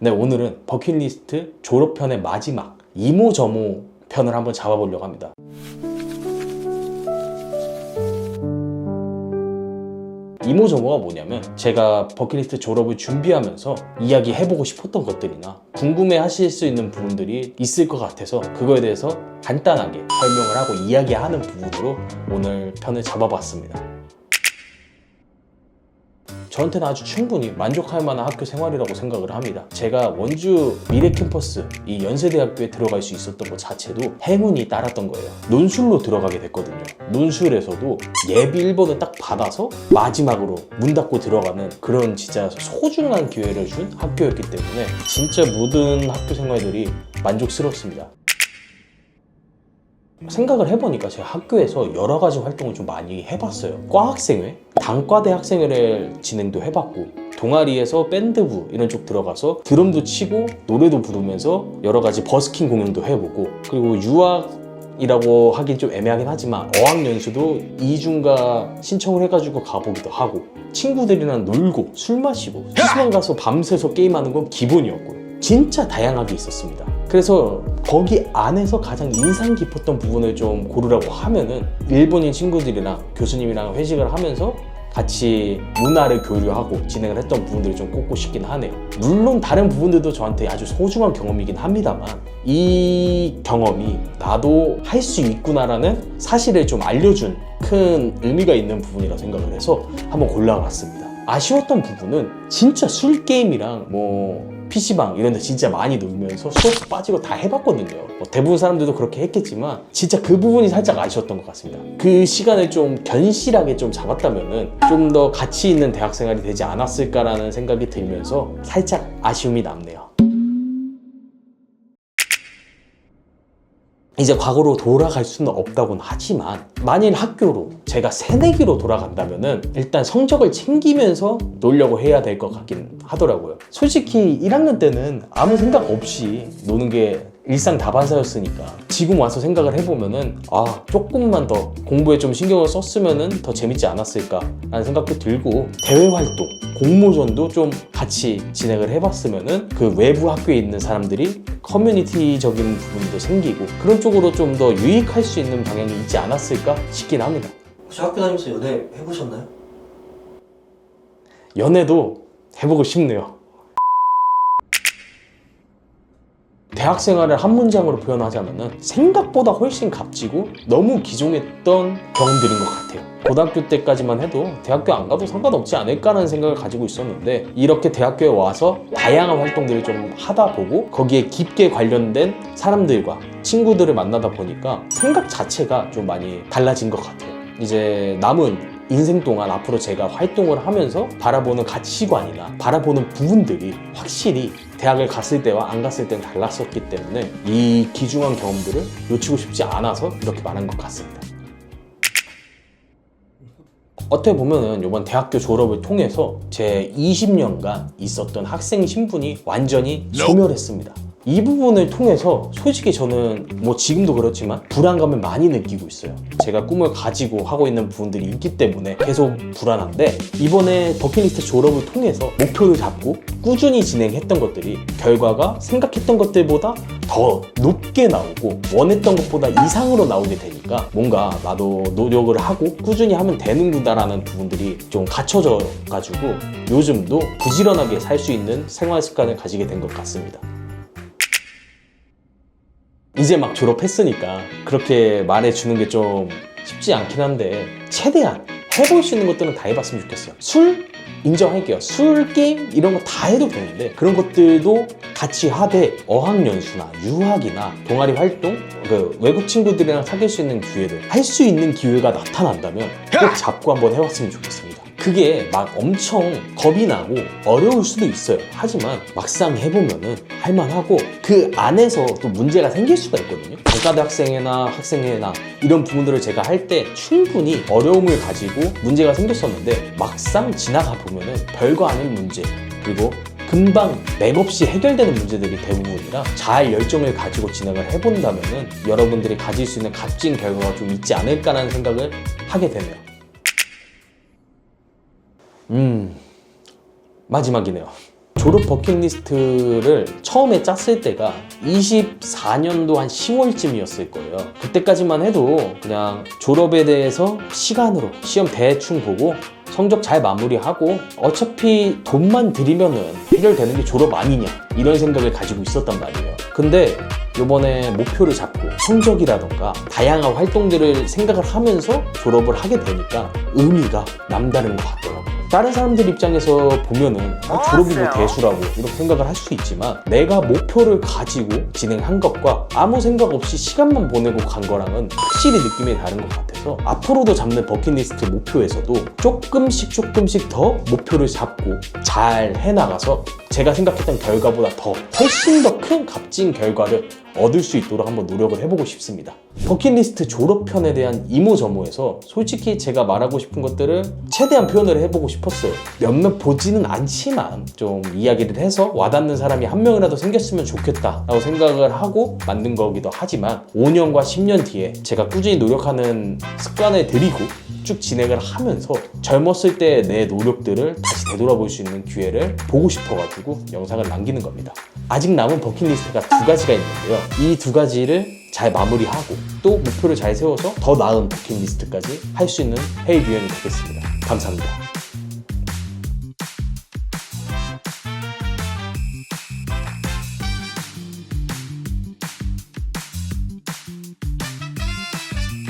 네, 오늘은 버킷리스트 졸업편의 마지막 이모저모 편을 한번 잡아보려고 합니다. 이모저모가 뭐냐면 제가 버킷리스트 졸업을 준비하면서 이야기해보고 싶었던 것들이나 궁금해하실 수 있는 부분들이 있을 것 같아서 그거에 대해서 간단하게 설명을 하고 이야기하는 부분으로 오늘 편을 잡아봤습니다. 저한테는 아주 충분히 만족할 만한 학교 생활이라고 생각을 합니다. 제가 원주 미래캠퍼스 이 연세대학교에 들어갈 수 있었던 것 자체도 행운이 따랐던 거예요. 논술로 들어가게 됐거든요. 논술에서도 예비 1번을 딱 받아서 마지막으로 문 닫고 들어가는 그런 진짜 소중한 기회를 준 학교였기 때문에 진짜 모든 학교 생활들이 만족스럽습니다. 생각을 해보니까 제가 학교에서 여러 가지 활동을 좀 많이 해봤어요. 과학생회, 단과대 학생회를 진행도 해봤고 동아리에서 밴드부 이런 쪽 들어가서 드럼도 치고 노래도 부르면서 여러 가지 버스킹 공연도 해보고 그리고 유학이라고 하긴 좀 애매하긴 하지만 어학연수도 이중가 신청을 해가지고 가보기도 하고 친구들이랑 놀고 술 마시고 PC방 가서 밤새서 게임하는 건 기본이었고요. 진짜 다양하게 있었습니다. 그래서 거기 안에서 가장 인상 깊었던 부분을 좀 고르라고 하면은 일본인 친구들이랑 교수님이랑 회식을 하면서 같이 문화를 교류하고 진행을 했던 부분들이 좀 꼽고 싶긴 하네요. 물론 다른 부분들도 저한테 아주 소중한 경험이긴 합니다만 이 경험이 나도 할 수 있구나라는 사실을 좀 알려준 큰 의미가 있는 부분이라 생각을 해서 한번 골라봤습니다. 아쉬웠던 부분은 진짜 술 게임이랑 PC방 이런 데 진짜 많이 놀면서 수업 빠지고 다 해봤거든요. 대부분 사람들도 그렇게 했겠지만 진짜 그 부분이 살짝 아쉬웠던 것 같습니다. 그 시간을 좀 견실하게 좀 잡았다면은 좀 더 가치 있는 대학 생활이 되지 않았을까라는 생각이 들면서 살짝 아쉬움이 남네요. 이제 과거로 돌아갈 수는 없다고는 하지만 만일 학교로 제가 새내기로 돌아간다면은 일단 성적을 챙기면서 놀려고 해야 될 것 같긴 하더라고요. 솔직히 1학년 때는 아무 생각 없이 노는 게 일상 다반사였으니까 지금 와서 생각을 해보면은 조금만 더 공부에 좀 신경을 썼으면은 더 재밌지 않았을까 라는 생각도 들고 대외 활동, 공모전도 좀 같이 진행을 해봤으면은 그 외부 학교에 있는 사람들이 커뮤니티적인 부분도 생기고 그런 쪽으로 좀 더 유익할 수 있는 방향이 있지 않았을까 싶긴 합니다. 혹시 학교 다니면서 연애 해보셨나요? 연애도 해보고 싶네요. 대학 생활을 한 문장으로 표현하자면 생각보다 훨씬 값지고 너무 기종했던 경험들인 것 같아요. 고등학교 때까지만 해도 대학교 안 가도 상관없지 않을까라는 생각을 가지고 있었는데 이렇게 대학교에 와서 다양한 활동들을 좀 하다 보고 거기에 깊게 관련된 사람들과 친구들을 만나다 보니까 생각 자체가 좀 많이 달라진 것 같아요. 이제 남은 인생 동안 앞으로 제가 활동을 하면서 바라보는 가치관이나 바라보는 부분들이 확실히 대학을 갔을 때와 안 갔을 때는 달랐었기 때문에 이 귀중한 경험들을 놓치고 싶지 않아서 이렇게 말한 것 같습니다. 어떻게 보면은 이번 대학교 졸업을 통해서 제 20년간 있었던 학생 신분이 완전히 소멸했습니다. 이 부분을 통해서 솔직히 저는 지금도 그렇지만 불안감을 많이 느끼고 있어요. 제가 꿈을 가지고 하고 있는 부분들이 있기 때문에 계속 불안한데 이번에 버킷리스트 졸업을 통해서 목표를 잡고 꾸준히 진행했던 것들이 결과가 생각했던 것들보다 더 높게 나오고 원했던 것보다 이상으로 나오게 되니까 뭔가 나도 노력을 하고 꾸준히 하면 되는구나라는 부분들이 좀 갖춰져 가지고 요즘도 부지런하게 살 수 있는 생활 습관을 가지게 된 것 같습니다. 이제 막 졸업했으니까 그렇게 말해주는 게 좀 쉽지 않긴 한데 최대한 해볼 수 있는 것들은 다 해봤으면 좋겠어요. 술? 인정할게요. 술, 게임 이런 거 다 해도 되는데 그런 것들도 같이 하되 어학연수나 유학이나 동아리 활동, 외국 친구들이랑 사귈 수 있는 기회들 할 수 있는 기회가 나타난다면 꼭 잡고 한번 해봤으면 좋겠습니다. 그게 막 엄청 겁이 나고 어려울 수도 있어요. 하지만 막상 해보면은 할만하고 그 안에서 또 문제가 생길 수가 있거든요. 단과대 학생회나 학생회나 이런 부분들을 제가 할 때 충분히 어려움을 가지고 문제가 생겼었는데 막상 지나가 보면은 별거 아닌 문제 그리고 금방 맥없이 해결되는 문제들이 대부분이라 잘 열정을 가지고 진행을 해본다면은 여러분들이 가질 수 있는 값진 결과가 좀 있지 않을까라는 생각을 하게 되네요. 마지막이네요. 졸업 버킷리스트를 처음에 짰을 때가 24년도 한 10월쯤이었을 거예요. 그때까지만 해도 그냥 졸업에 대해서 시간으로 시험 대충 보고 성적 잘 마무리하고 어차피 돈만 들이면은 해결되는 게 졸업 아니냐 이런 생각을 가지고 있었단 말이에요. 근데 요번에 목표를 잡고 성적이라던가 다양한 활동들을 생각을 하면서 졸업을 하게 되니까 의미가 남다른 것 같더라고요. 다른 사람들 입장에서 보면은 졸업이 뭐 대수라고 이렇게 생각을 할 수 있지만 내가 목표를 가지고 진행한 것과 아무 생각 없이 시간만 보내고 간 거랑은 확실히 느낌이 다른 것 같아서 앞으로도 잡는 버킷리스트 목표에서도 조금씩 더 목표를 잡고 잘 해나가서 제가 생각했던 결과보다 훨씬 더 큰 값진 결과를 얻을 수 있도록 한번 노력을 해보고 싶습니다. 버킷리스트 졸업편에 대한 이모저모에서 솔직히 제가 말하고 싶은 것들을 최대한 표현을 해보고 싶었어요. 몇몇 보지는 않지만 좀 이야기를 해서 와닿는 사람이 한 명이라도 생겼으면 좋겠다라고 생각을 하고 만든 거기도 하지만 5년과 10년 뒤에 제가 꾸준히 노력하는 습관을 들이고 쭉 진행을 하면서 젊었을 때 내 노력들을 다시 되돌아볼 수 있는 기회를 보고 싶어가지고 영상을 남기는 겁니다. 아직 남은 버킷리스트가 2가지가 있는데요. 이 2가지를 잘 마무리하고 또 목표를 잘 세워서 더 나은 버킷리스트까지 할 수 있는 해외 유행이 되겠습니다. 감사합니다.